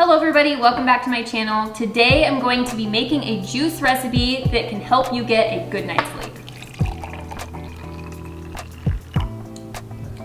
Hello everybody, welcome back to my channel. Today I'm going to be making a juice recipe that can help you get a good night's sleep.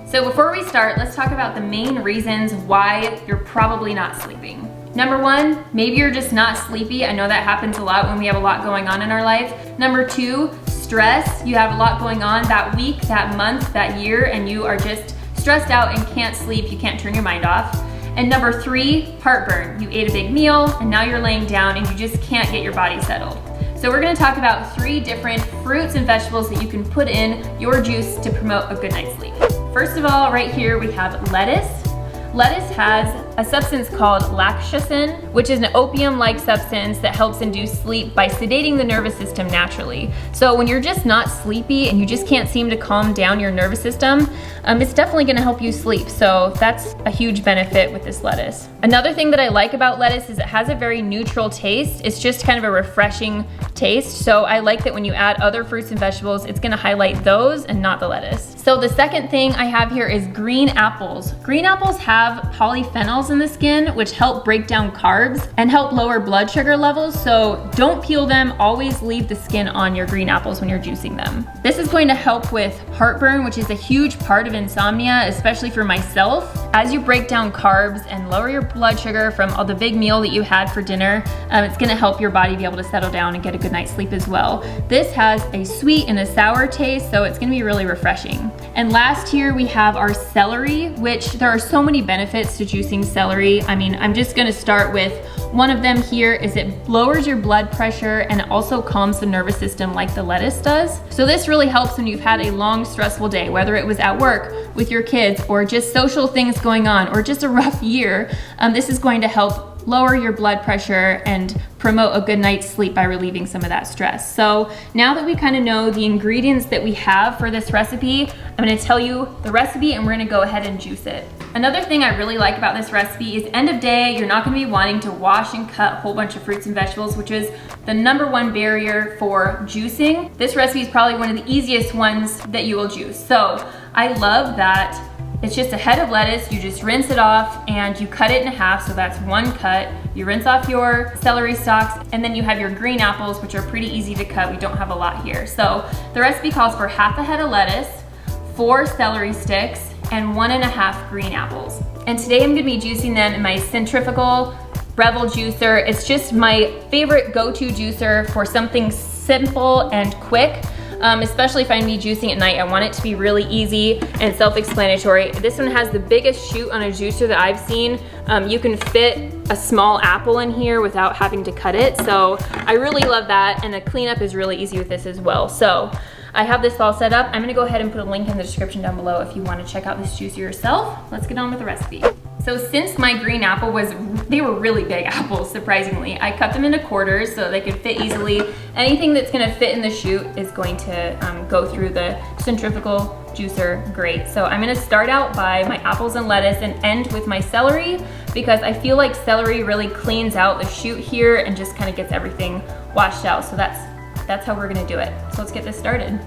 So before we start, let's talk about the main reasons why you're probably not sleeping. Number one, maybe you're just not sleepy. I know that happens a lot when we have a lot going on in our life. Number two, stress. You have a lot going on that week, that month, that year, and you are just stressed out and can't sleep. You can't turn your mind off. And number three, heartburn. You ate a big meal and now you're laying down and you just can't get your body settled. So we're gonna talk about 3 different fruits and vegetables that you can put in your juice to promote a good night's sleep. First of all, right here we have lettuce. Lettuce has a substance called lactocin, which is an opium-like substance that helps induce sleep by sedating the nervous system naturally. So when you're just not sleepy and you just can't seem to calm down your nervous system, it's definitely gonna help you sleep. So that's a huge benefit with this lettuce. Another thing that I like about lettuce is it has a very neutral taste. It's just kind of a refreshing taste. So I like that when you add other fruits and vegetables, it's gonna highlight those and not the lettuce. So the second thing I have here is green apples. Green apples have polyphenols in the skin, which help break down carbs and help lower blood sugar levels. So don't peel them, always leave the skin on your green apples when you're juicing them. This is going to help with heartburn, which is a huge part of insomnia, especially for myself. As you break down carbs and lower your blood sugar from all the big meal that you had for dinner, it's gonna help your body be able to settle down and get a good night's sleep as well. This has a sweet and a sour taste, so it's gonna be really refreshing. And last here we have our celery, which there are so many benefits to juicing celery. I mean, I'm just gonna start with one of them here is it lowers your blood pressure and it also calms the nervous system like the lettuce does. So this really helps when you've had a long, stressful day, whether it was at work, with your kids, or just social things going on, or just a rough year. This is going to help lower your blood pressure and promote a good night's sleep by relieving some of that stress. So now that we kind of know the ingredients that we have for this recipe, I'm gonna tell you the recipe and we're gonna go ahead and juice it. Another thing I really like about this recipe is end of day, you're not gonna be wanting to wash and cut a whole bunch of fruits and vegetables, which is the #1 barrier for juicing. This recipe is probably one of the easiest ones that you will juice. So I love that it's just a head of lettuce, you just rinse it off and you cut it in half, so that's 1 cut. You rinse off your celery stalks and then you have your green apples, which are pretty easy to cut. We don't have a lot here. So the recipe calls for half a head of lettuce, 4 celery sticks, and 1.5 green apples. And today I'm gonna be juicing them in my Centrifugal Breville juicer. It's just my favorite go-to juicer for something simple and quick. Especially if I'm be juicing at night, I want it to be really easy and self-explanatory. This one has the biggest chute on a juicer that I've seen. You can fit a small apple in here without having to cut it. So I really love that, and the cleanup is really easy with this as well. So I have this all set up. I'm gonna go ahead and put a link in the description down below if you wanna check out this juicer yourself. Let's get on with the recipe. So since my green apple they were really big apples, surprisingly, I cut them into quarters so they could fit easily. Anything that's gonna fit in the chute is going to go through the centrifugal juicer great. So I'm gonna start out by my apples and lettuce and end with my celery because I feel like celery really cleans out the chute here and just kind of gets everything washed out. So that's how we're gonna do it. So let's get this started.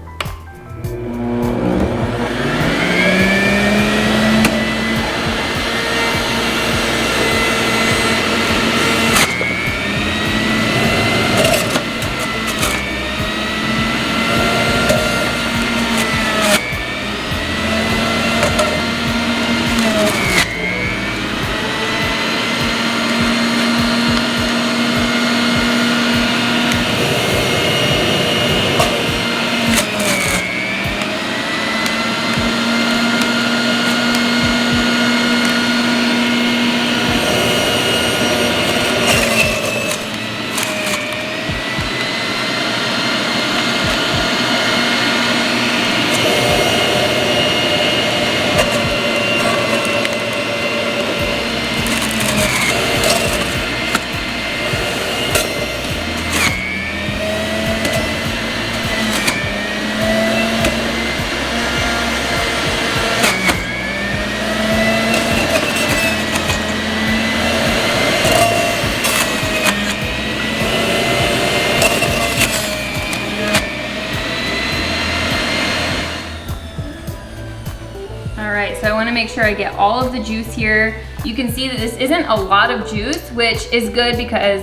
So I wanna make sure I get all of the juice here You can see that this isn't a lot of juice, which is good because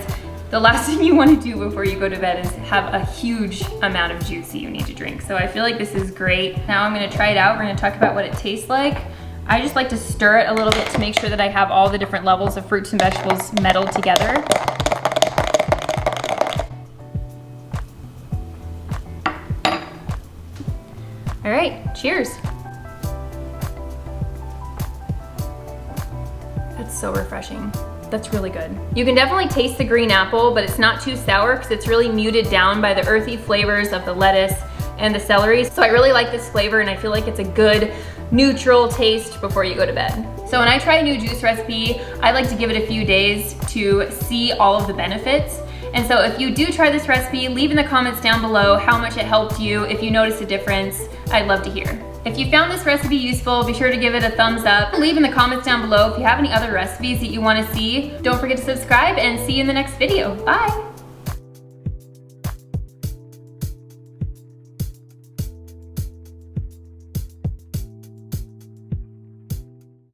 the last thing you want to do before you go to bed is have a huge amount of juice that you need to drink. So I feel like this is great. Now I'm gonna try it out. We're gonna talk about what it tastes like. I just like to stir it a little bit to make sure that I have all the different levels of fruits and vegetables melded together. All right, cheers. That's so refreshing. That's really good. You can definitely taste the green apple, but it's not too sour because it's really muted down by the earthy flavors of the lettuce and the celery. So I really like this flavor and I feel like it's a good neutral taste before you go to bed. So when I try a new juice recipe, I like to give it a few days to see all of the benefits. And so if you do try this recipe, leave in the comments down below how much it helped you. If you noticed a difference, I'd love to hear. If you found this recipe useful, be sure to give it a thumbs up. Leave in the comments down below if you have any other recipes that you want to see. Don't forget to subscribe and see you in the next video. Bye.